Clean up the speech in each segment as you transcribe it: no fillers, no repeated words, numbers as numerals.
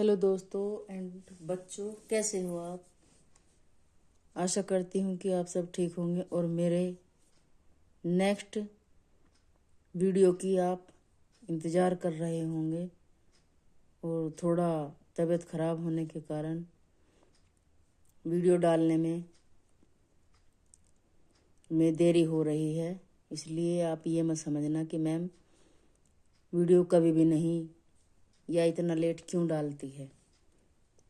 Hello दोस्तों and बच्चों, कैसे हो आप। आशा करती हूँ कि आप सब ठीक होंगे और मेरे नेक्स्ट वीडियो की आप इंतज़ार कर रहे होंगे। और थोड़ा तबीयत ख़राब होने के कारण वीडियो डालने में देरी हो रही है, इसलिए आप ये मत समझना कि मैम वीडियो कभी भी नहीं या इतना लेट क्यों डालती है।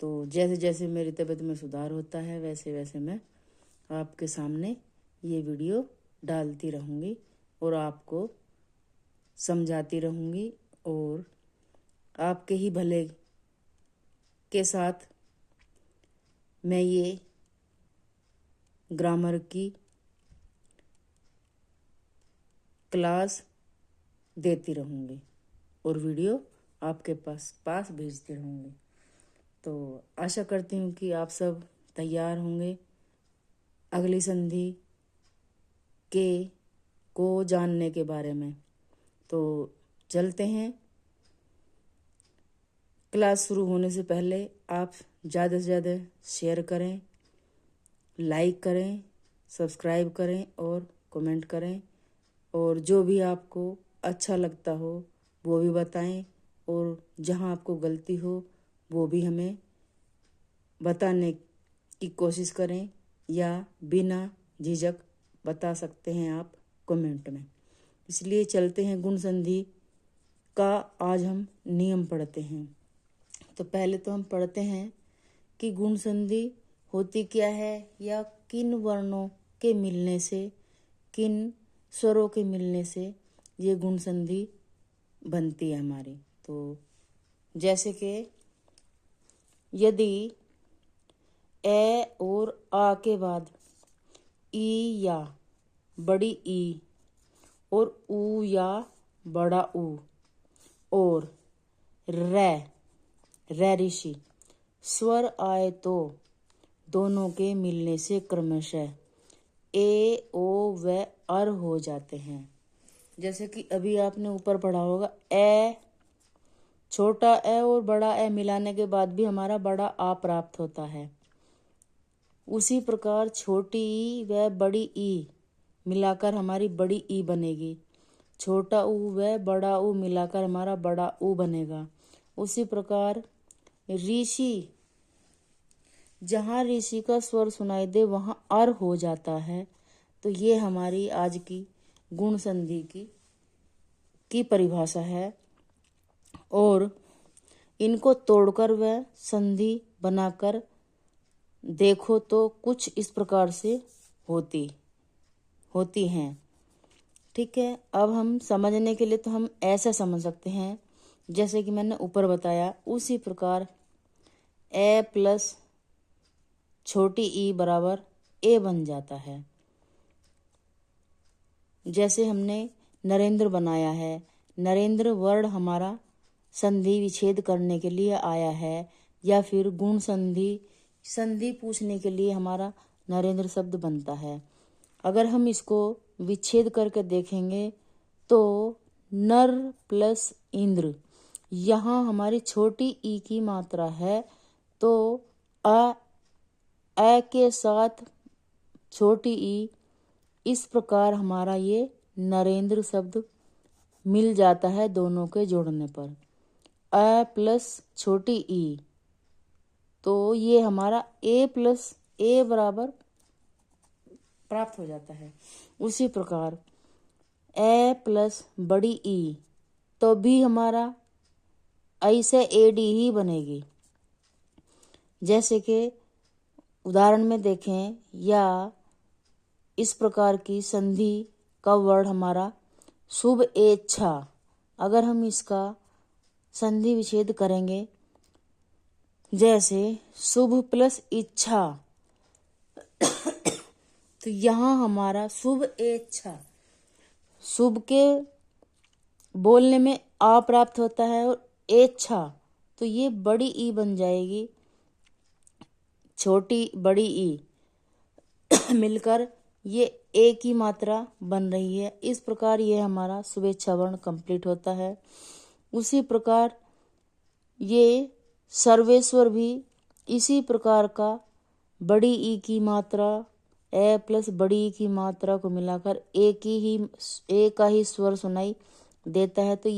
तो जैसे जैसे मेरी तबीयत में सुधार होता है वैसे वैसे मैं आपके सामने ये वीडियो डालती रहूँगी और आपको समझाती रहूँगी और आपके ही भले के साथ मैं ये ग्रामर की क्लास देती रहूँगी और वीडियो आपके पास भेजती रहूँगी। तो आशा करती हूँ कि आप सब तैयार होंगे अगली संधि के को जानने के बारे में। तो चलते हैं। क्लास शुरू होने से पहले आप ज़्यादा से ज़्यादा शेयर करें, लाइक करें, सब्सक्राइब करें और कमेंट करें। और जो भी आपको अच्छा लगता हो वो भी बताएं और जहां आपको गलती हो वो भी हमें बताने की कोशिश करें या बिना झिझक बता सकते हैं आप कमेंट में। इसलिए चलते हैं गुण संधि का आज हम नियम पढ़ते हैं। तो पहले तो हम पढ़ते हैं कि गुण संधि होती क्या है या किन वर्णों के मिलने से, किन स्वरों के मिलने से ये गुण संधि बनती है हमारी। तो जैसे कि यदि ए और आ के बाद ई या बड़ी ई और ऊ या बड़ा ऊ और रै ऋषि स्वर आए तो दोनों के मिलने से क्रमशः ए ओ व अर हो जाते हैं। जैसे कि अभी आपने ऊपर पढ़ा होगा ए, छोटा ए और बड़ा ए मिलाने के बाद भी हमारा बड़ा आ प्राप्त होता है। उसी प्रकार छोटी ई व बड़ी ई मिलाकर हमारी बड़ी ई बनेगी। छोटा ऊ व बड़ा ऊ मिलाकर हमारा बड़ा ऊ बनेगा। उसी प्रकार ऋषि, जहाँ ऋषि का स्वर सुनाई दे वहाँ अर हो जाता है। तो ये हमारी आज की गुण संधि की परिभाषा है। और इनको तोड़कर व संधि बनाकर देखो तो कुछ इस प्रकार से होती हैं। ठीक है, अब हम समझने के लिए तो हम ऐसा समझ सकते हैं जैसे कि मैंने ऊपर बताया। उसी प्रकार ए प्लस छोटी ई बराबर ए बन जाता है। जैसे हमने नरेंद्र बनाया है, नरेंद्र वर्ण हमारा संधि विच्छेद करने के लिए आया है या फिर गुण संधि पूछने के लिए हमारा नरेंद्र शब्द बनता है। अगर हम इसको विच्छेद करके देखेंगे तो नर प्लस इंद्र, यहाँ हमारी छोटी ई की मात्रा है तो अ के साथ छोटी ई, इस प्रकार हमारा ये नरेंद्र शब्द मिल जाता है दोनों के जोड़ने पर। अ प्लस छोटी ई, तो ये हमारा ए प्लस ए बराबर प्राप्त हो जाता है। उसी प्रकार ए प्लस बड़ी ई, तो भी हमारा ऐसे एडी ही बनेगी। जैसे कि उदाहरण में देखें या इस प्रकार की संधि का वर्ण हमारा शुभ इच्छा, अगर हम इसका संधि विच्छेद करेंगे जैसे शुभ प्लस इच्छा, तो यहाँ हमारा शुभ इच्छा, शुभ के बोलने में आ प्राप्त होता है और इच्छा, तो ये बड़ी ई बन जाएगी। छोटी बड़ी ई मिलकर ये ए की मात्रा बन रही है। इस प्रकार ये हमारा शुभेच्छा वर्ण कंप्लीट होता है। उसी प्रकार ये सर्वेश्वर भी इसी प्रकार का बड़ी ई की मात्रा ए प्लस बड़ी ई की मात्रा को मिलाकर एक का ही स्वर सुनाई देता है। तो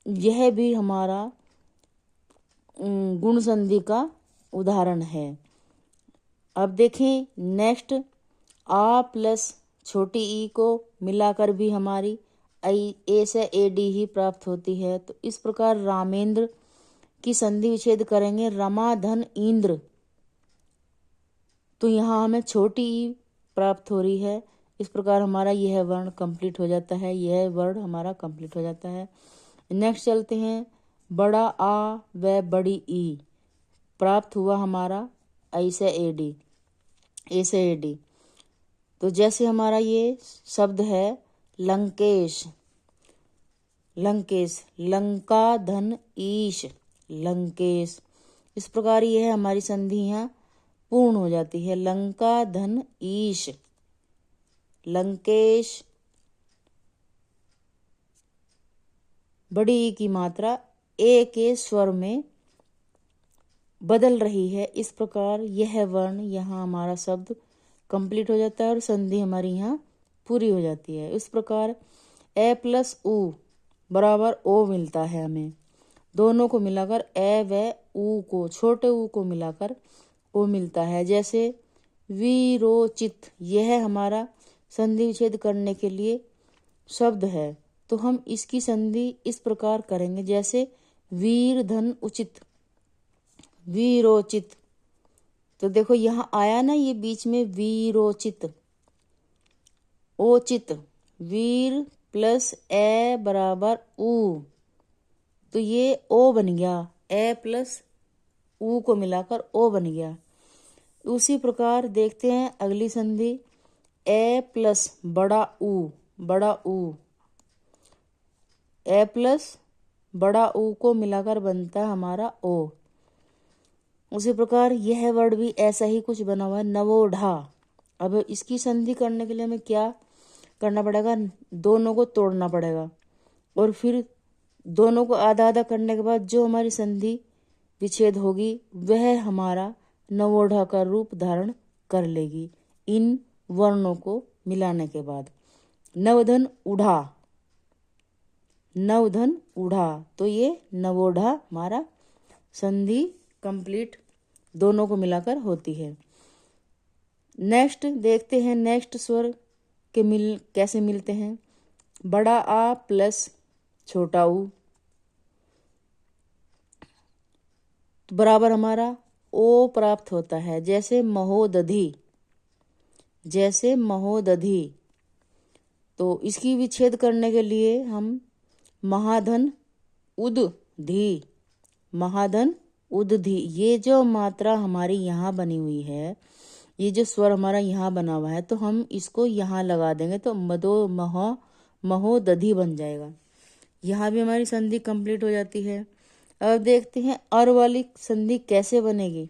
यह भी हमारा गुण संधि का उदाहरण है। अब देखें नेक्स्ट, आ प्लस छोटी ई को मिलाकर भी हमारी ए से ए डी ही प्राप्त होती है। तो इस प्रकार रामेंद्र की संधि विच्छेद करेंगे रमा धन इंद्र, तो यहाँ हमें छोटी ई प्राप्त हो रही है। इस प्रकार हमारा यह वर्ण कंप्लीट हो जाता है, यह वर्ण हमारा कंप्लीट हो जाता है। नेक्स्ट चलते हैं, बड़ा आ व बड़ी ई प्राप्त हुआ हमारा ए से ए डी। तो जैसे हमारा ये शब्द है लंकेश, लंका धन ईश, लंकेश। इस प्रकार यह हमारी संधि यहाँ पूर्ण हो जाती है। लंका धन ईश, लंकेश। बड़ी ई की मात्रा ए के स्वर में बदल रही है। इस प्रकार यह वर्ण यहाँ हमारा शब्द कंप्लीट हो जाता है और संधि हमारी यहाँ पूरी हो जाती है। इस प्रकार ए प्लस उ बराबर ओ मिलता है हमें। दोनों को मिलाकर ए व उ को, छोटे उ को मिलाकर ओ मिलता है। जैसे वीरोचित, यह हमारा संधि विच्छेद करने के लिए शब्द है। तो हम इसकी संधि इस प्रकार करेंगे, जैसे वीर धन उचित, वीरोचित। तो देखो यहाँ आया ना, ये बीच में वीरोचित, ओचित, वीर प्लस ए बराबर उ, तो ये ओ बन गया। ए प्लस उ को मिलाकर ओ बन गया। उसी प्रकार देखते हैं अगली संधि, ए प्लस बड़ा उ, ए प्लस बड़ा उ को मिलाकर बनता है हमारा ओ। उसी प्रकार यह वर्ड भी ऐसा ही कुछ बना हुआ है, नवोढ़ा। अब इसकी संधि करने के लिए हमें क्या करना पड़ेगा, दोनों को तोड़ना पड़ेगा और फिर दोनों को आधा आधा करने के बाद जो हमारी संधि विच्छेद होगी वह हमारा नवोढ़ा का रूप धारण कर लेगी इन वर्णों को मिलाने के बाद। नवधन उढ़ा, नवधन उढ़ा, तो ये नवोढ़ा हमारा संधि कंप्लीट दोनों को मिलाकर होती है। नेक्स्ट देखते हैं, नेक्स्ट स्वर के कैसे मिलते हैं। बड़ा आ प्लस छोटा उ, तो बराबर हमारा ओ प्राप्त होता है। जैसे महोदधि, तो इसकी विच्छेद करने के लिए हम महाधन उदधि, ये जो मात्रा हमारी यहाँ बनी हुई है, ये जो स्वर हमारा यहाँ बना हुआ है, तो हम इसको यहाँ लगा देंगे तो महोदधि बन जाएगा। यहाँ भी हमारी संधि कंप्लीट हो जाती है। अब देखते हैं अर वाली संधि कैसे बनेगी।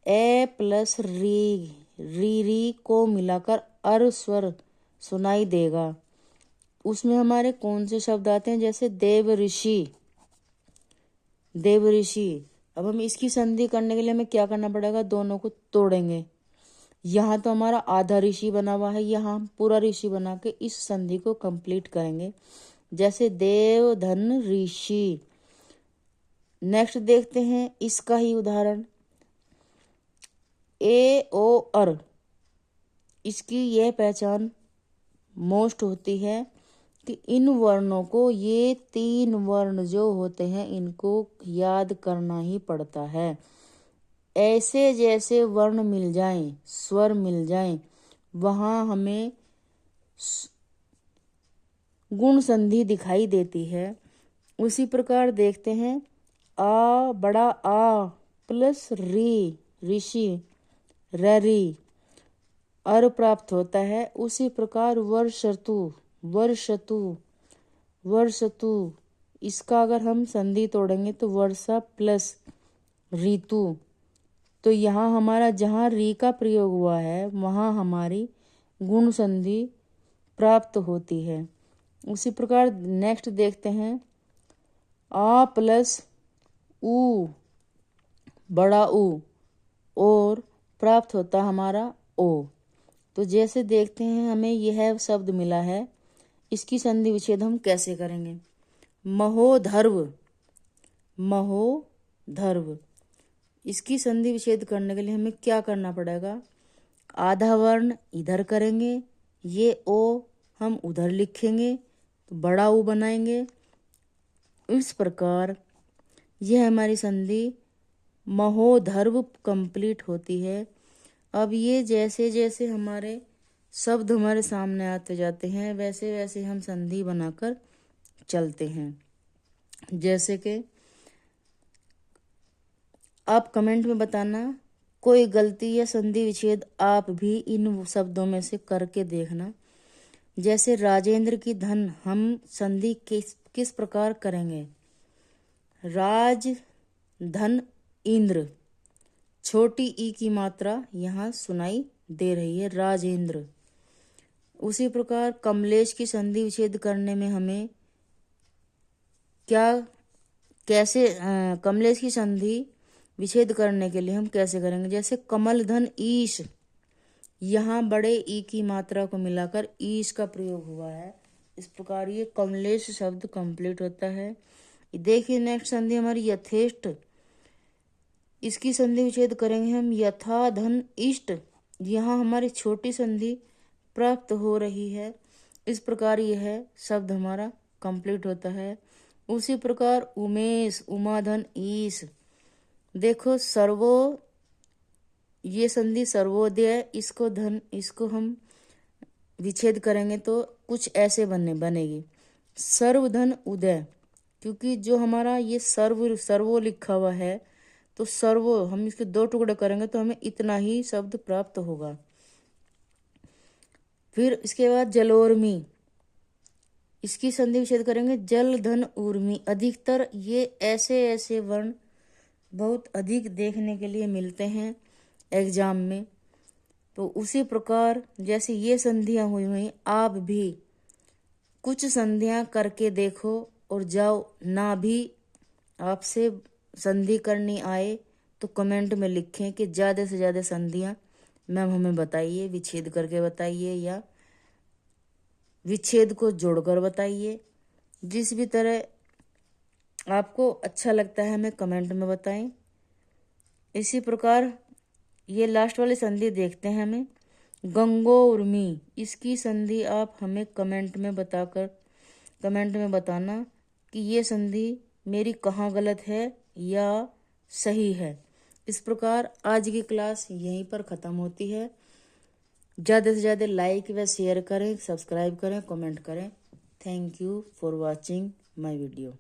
ए प्लस री को मिलाकर अर स्वर सुनाई देगा। उसमें हमारे कौन से शब्द आते हैं, जैसे देव ऋषि। अब हम इसकी संधि करने के लिए हमें क्या करना पड़ेगा, दोनों को तोड़ेंगे। यहाँ तो हमारा आधा ऋषि बना हुआ है, यहाँ हम पूरा ऋषि बना के इस संधि को कंप्लीट करेंगे, जैसे देव धन ऋषि। नेक्स्ट देखते हैं इसका ही उदाहरण, ए ओ अर। इसकी यह पहचान मोस्ट होती है कि इन वर्णों को, ये 3 वर्ण जो होते हैं, इनको याद करना ही पड़ता है। ऐसे जैसे वर्ण मिल जाएं, स्वर मिल जाएं, वहाँ हमें गुण संधि दिखाई देती है। उसी प्रकार देखते हैं, आ बड़ा आ प्लस री, ऋषि, ररी, अर प्राप्त होता है। उसी प्रकार वर्षतु, इसका अगर हम संधि तोड़ेंगे तो वर्षा प्लस ऋतु, तो यहाँ हमारा जहाँ री का प्रयोग हुआ है वहाँ हमारी गुण संधि प्राप्त होती है। उसी प्रकार नेक्स्ट देखते हैं, आ प्लस ऊ, बड़ा ऊ, और प्राप्त होता हमारा ओ। तो जैसे देखते हैं हमें यह शब्द मिला है, इसकी संधि विच्छेद हम कैसे करेंगे। महोधर्व, महोधर्व, इसकी संधि विच्छेद करने के लिए हमें क्या करना पड़ेगा। आधा वर्ण इधर करेंगे, ये ओ हम उधर लिखेंगे तो बड़ा ऊ बनाएंगे। इस प्रकार यह हमारी संधि महोधर्व कंप्लीट होती है। अब ये जैसे जैसे हमारे शब्द हमारे सामने आते जाते हैं वैसे वैसे हम संधि बनाकर चलते हैं। जैसे कि आप कमेंट में बताना कोई गलती या संधि विच्छेद आप भी इन शब्दों में से करके देखना। जैसे राजेंद्र की धन हम संधि किस प्रकार करेंगे। राज धन इंद्र, छोटी ई की मात्रा यहाँ सुनाई दे रही है, राजेंद्र। उसी प्रकार कमलेश की संधि विच्छेद करने में हमें कैसे कमलेश की संधि विच्छेद करने के लिए हम कैसे करेंगे। जैसे कमल धन ईश, यहाँ बड़े ई की मात्रा को मिलाकर ईश का प्रयोग हुआ है। इस प्रकार ये कमलेश शब्द कंप्लीट होता है। देखिए नेक्स्ट संधि हमारी यथेष्ट, इसकी संधि विच्छेद करेंगे हम यथा धन इष्ट, यहाँ हमारी छोटी संधि प्राप्त हो रही है। इस प्रकार यह शब्द हमारा कंप्लीट होता है। उसी प्रकार उमेश, उमा धन ईश, देखो सर्वो, ये संधि सर्वोदय, इसको धन इसको हम विच्छेद करेंगे तो कुछ ऐसे बनेगी सर्वधन उदय, क्योंकि जो हमारा ये सर्वो लिखा हुआ है तो सर्वो हम इसके दो टुकड़े करेंगे तो हमें इतना ही शब्द प्राप्त होगा। फिर इसके बाद जलोर्मी, इसकी संधि विच्छेद करेंगे जल धन ऊर्मी। अधिकतर ये ऐसे वर्ण बहुत अधिक देखने के लिए मिलते हैं एग्जाम में। तो उसी प्रकार जैसे ये संधियां हुई आप भी कुछ संधियां करके देखो और जाओ। ना भी आपसे संधि करनी आए तो कमेंट में लिखें कि ज़्यादा से ज़्यादा संधियां मैम हमें बताइए, विच्छेद करके बताइए या विच्छेद को जोड़कर बताइए। जिस भी तरह आपको अच्छा लगता है हमें कमेंट में बताएं। इसी प्रकार ये लास्ट वाली संधि देखते हैं हमें गंगोर्मी, इसकी संधि आप हमें कमेंट में बताना कि ये संधि मेरी कहाँ गलत है या सही है। इस प्रकार आज की क्लास यहीं पर ख़त्म होती है। ज़्यादा से ज़्यादा लाइक व शेयर करें, सब्सक्राइब करें, कमेंट करें। Thank you for watching my video.